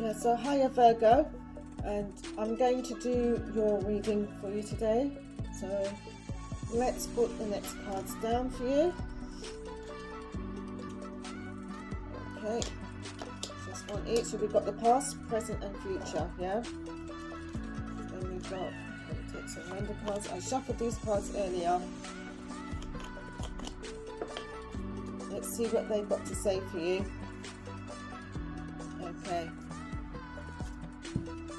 Yeah, so hiya Virgo, and I'm going to do your reading for you today. So let's put the next cards down for you. Okay, just one each. So we've got the past, present and future, yeah? Then we've got, let me take some random cards. I shuffled these cards earlier. Let's see what they've got to say for you. Okay.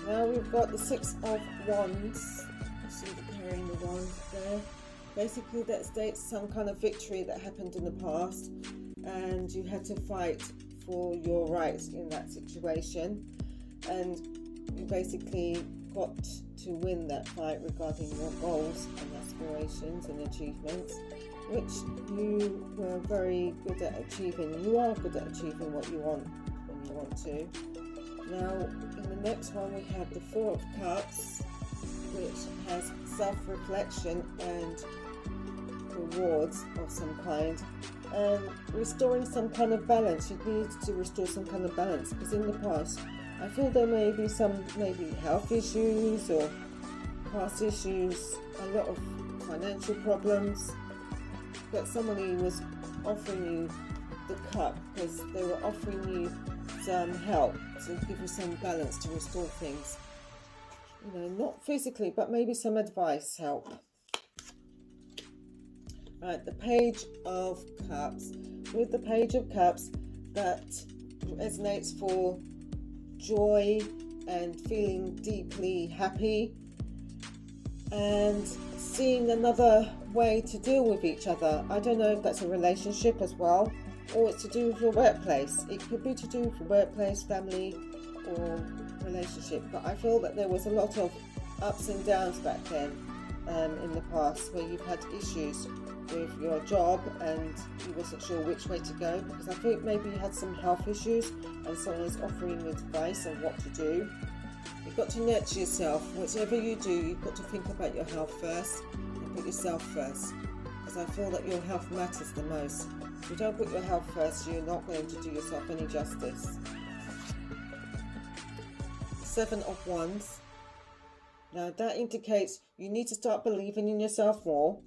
Now we've got the Six of Wands. You see the carrying the wand there. Basically that states some kind of victory that happened in the past and you had to fight for your rights in that situation, and you basically got to win that fight regarding your goals and aspirations and achievements, which you were very good at achieving. You are good at achieving what you want when you want to. Now, in the next one, we have the Four of Cups, which has self-reflection and rewards of some kind. Restoring some kind of balance. You need to restore some kind of balance, because in the past, I feel there may be some health issues or past issues, a lot of financial problems. But somebody was offering you the cup because they were offering you some help to give you some balance to restore things, not physically but maybe some advice help. Right, the Page of Cups. With the Page of Cups, that resonates for joy and feeling deeply happy and seeing another way to deal with each other. I don't know if that's a relationship as well, or it's to do with your workplace. It could be to do with your workplace, family, or relationship. But I feel that there was a lot of ups and downs back then in the past, where you've had issues with your job and you wasn't sure which way to go, because I think maybe you had some health issues and someone is offering you advice on what to do. You've got to nurture yourself. Whatever you do, you've got to think about your health first and put yourself first, because I feel that your health matters the most. If you don't put your health first, you're not going to do yourself any justice. Seven of Wands. Now that indicates you need to start believing in yourself more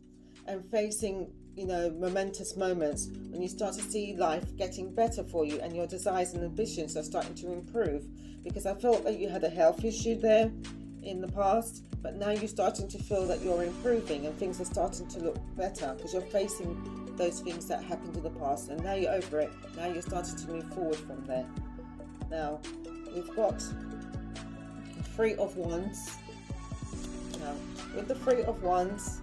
and facing, momentous moments when you start to see life getting better for you and your desires and ambitions are starting to improve. Because I felt that you had a health issue there in the past, but now you're starting to feel that you're improving and things are starting to look better because you're facing those things that happened in the past, and now you're over it. Now you're starting to move forward from there. Now we've got the Three of Wands. Now with the Three of Wands,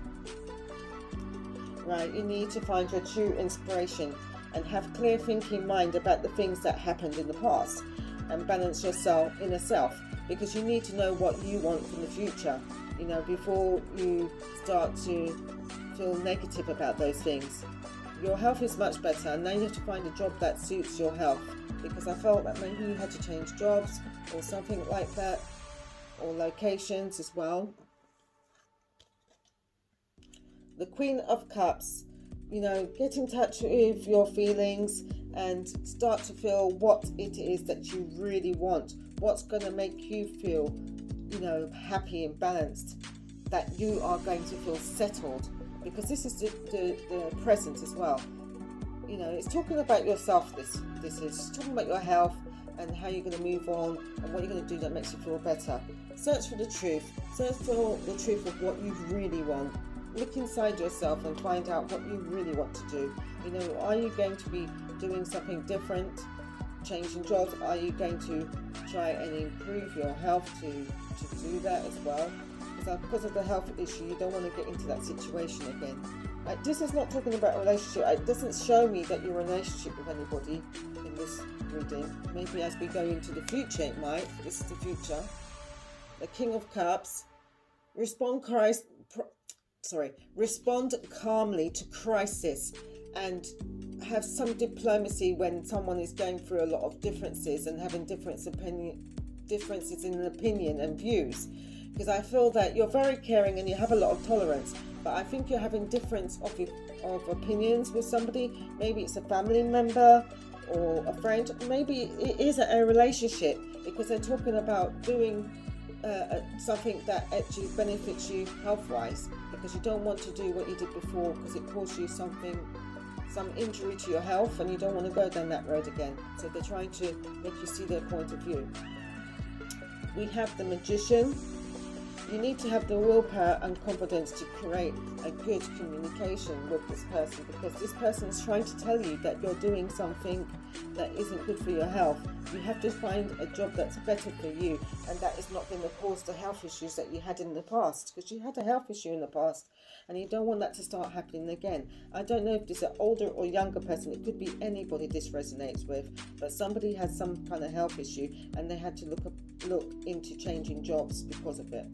right, you need to find your true inspiration and have clear thinking mind about the things that happened in the past, and balance yourself inner self, because you need to know what you want from the future, before you start to feel negative about those things. Your health is much better, and now you have to find a job that suits your health, because I felt that maybe you had to change jobs or something like that, or locations as well. The Queen of Cups, get in touch with your feelings and start to feel what it is that you really want, what's going to make you feel, happy and balanced, that you are going to feel settled, because this is the present as well. It's talking about yourself. This is talking about your health and how you're going to move on and what you're going to do that makes you feel better. Search for the truth. Search for the truth of what you really want. Look inside yourself and find out what you really want to do. Are you going to be doing something different, changing jobs? Are you going to try and improve your health to do that as well? Because of the health issue, you don't want to get into that situation again. This is not talking about a relationship. It doesn't show me that you're in a relationship with anybody in this reading. Maybe as we go into the future, it might. This is the future. The King of Cups. Respond calmly to crisis and have some diplomacy when someone is going through a lot of differences and having differences in opinion and views. Because I feel that you're very caring and you have a lot of tolerance, but I think you're having difference of opinions with somebody. Maybe it's a family member, or a friend. Maybe it is a relationship, because they're talking about doing something that actually benefits you health-wise, because you don't want to do what you did before because it caused you some injury to your health, and you don't want to go down that road again. So they're trying to make you see their point of view. We have the Magician. You need to have the willpower and confidence to create a good communication with this person, because this person is trying to tell you that you're doing something that isn't good for your health. You have to find a job that's better for you, and that is not going to cause the health issues that you had in the past, because you had a health issue in the past and you don't want that to start happening again. I don't know if this is an older or younger person. It could be anybody this resonates with, but somebody has some kind of health issue and they had to look into changing jobs because of it.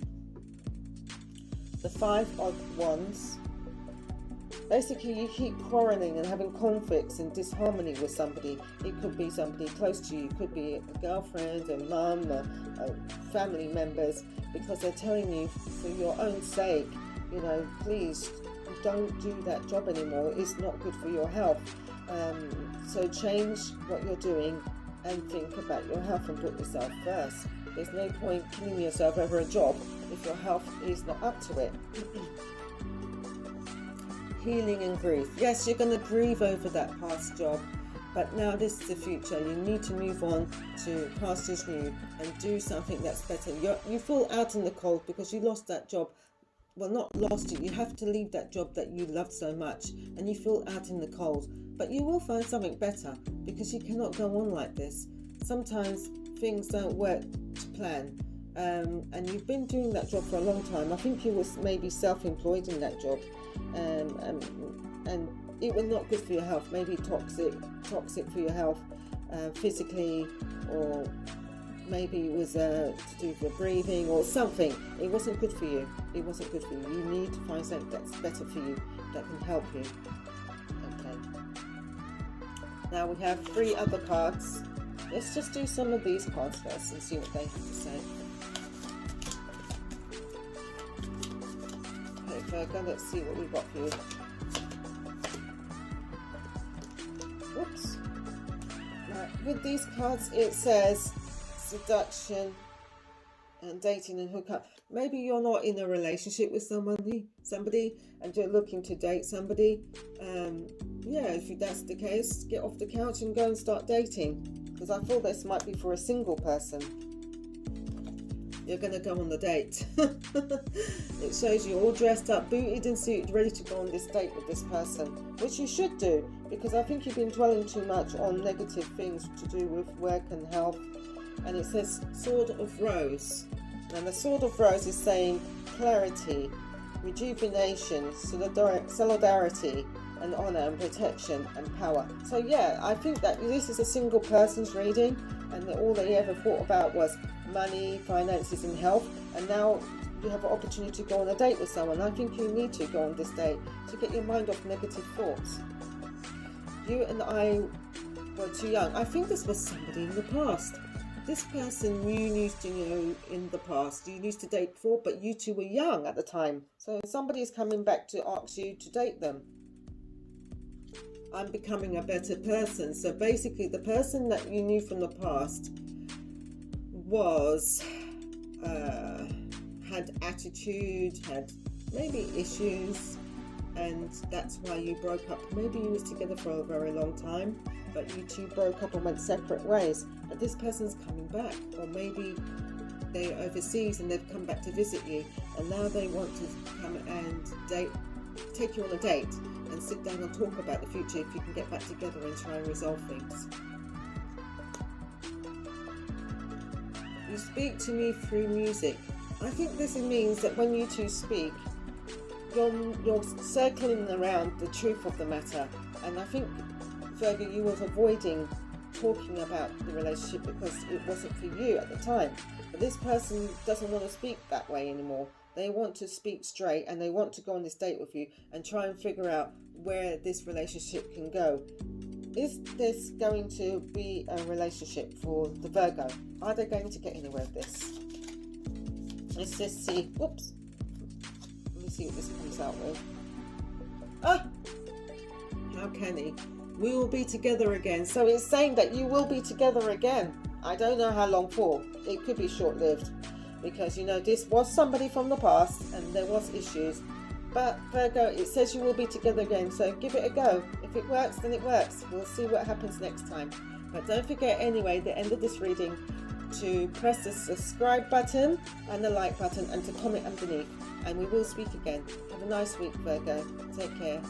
The Five of Wands. Basically, you keep quarreling and having conflicts and disharmony with somebody. It could be somebody close to you. It could be a girlfriend, a mum, or family members, because they're telling you for your own sake, please don't do that job anymore. It's not good for your health. So change what you're doing and think about your health and put yourself first. There's no point killing yourself over a job if your health is not up to it. Healing and grief. Yes, you're going to grieve over that past job, but now this is the future. You need to move on to past is new and do something that's better. You fall out in the cold because you lost that job. Well, not lost it. You have to leave that job that you loved so much, and you feel out in the cold. But you will find something better, because you cannot go on like this. Sometimes things don't work to plan, and you've been doing that job for a long time. I think you was maybe self-employed in that job, and it was not good for your health. Maybe toxic for your health, physically, or maybe it was to do with your breathing or something. It wasn't good for you. It wasn't good for you. You need to find something that's better for you, that can help you. Okay. Now we have 3 other cards. Let's just do some of these cards first and see what they have to say. Okay, Virgo, let's see what we've got for you. Whoops. Right, with these cards it says seduction and dating and hookup. Maybe you're not in a relationship with somebody and you're looking to date somebody. If that's the case, get off the couch and go and start dating, because I feel this might be for a single person. You're going to go on the date. It shows you all dressed up, booted and suited, ready to go on this date with this person, which you should do, because I think you've been dwelling too much on negative things to do with work and health. And it says Sword of Rose, and the Sword of Rose is saying clarity, rejuvenation, solidarity, and honor and protection and power. So yeah, I think that this is a single person's reading, and that all they ever thought about was money, finances and health, and now you have an opportunity to go on a date with someone. I think you need to go on this date to get your mind off negative thoughts. You and I were too young. I think this was somebody in the past. This person you used to know in the past, you used to date before, but you two were young at the time. So somebody is coming back to ask you to date them. I'm becoming a better person. So basically the person that you knew from the past was had attitude, had maybe issues, and that's why you broke up. Maybe you was together for a very long time, but you two broke up and went separate ways. But this person's coming back, or maybe they're overseas and they've come back to visit you, and now they want to come and take you on a date and sit down and talk about the future, if you can get back together and try and resolve things. You speak to me through music. I think this means that when you two speak, you're circling around the truth of the matter. And I think, Virgo, you was avoiding talking about the relationship because it wasn't for you at the time. But this person doesn't want to speak that way anymore. They want to speak straight, and they want to go on this date with you and try and figure out where this relationship can go. Is this going to be a relationship for the Virgo? Are they going to get anywhere with this? Let's just see. Whoops. Let me see what this comes out with. Ah! How can he? we will be together again. So it's saying that you will be together again. I don't know how long for. It could be short-lived, because you know this was somebody from the past and there was issues. But Virgo, it says you will be together again, so give it a go. If it works, then it works. We'll see what happens next time. But don't forget anyway, the end of this reading, to press the subscribe button and the like button and to comment underneath. And we will speak again. Have a nice week, Virgo. Take care.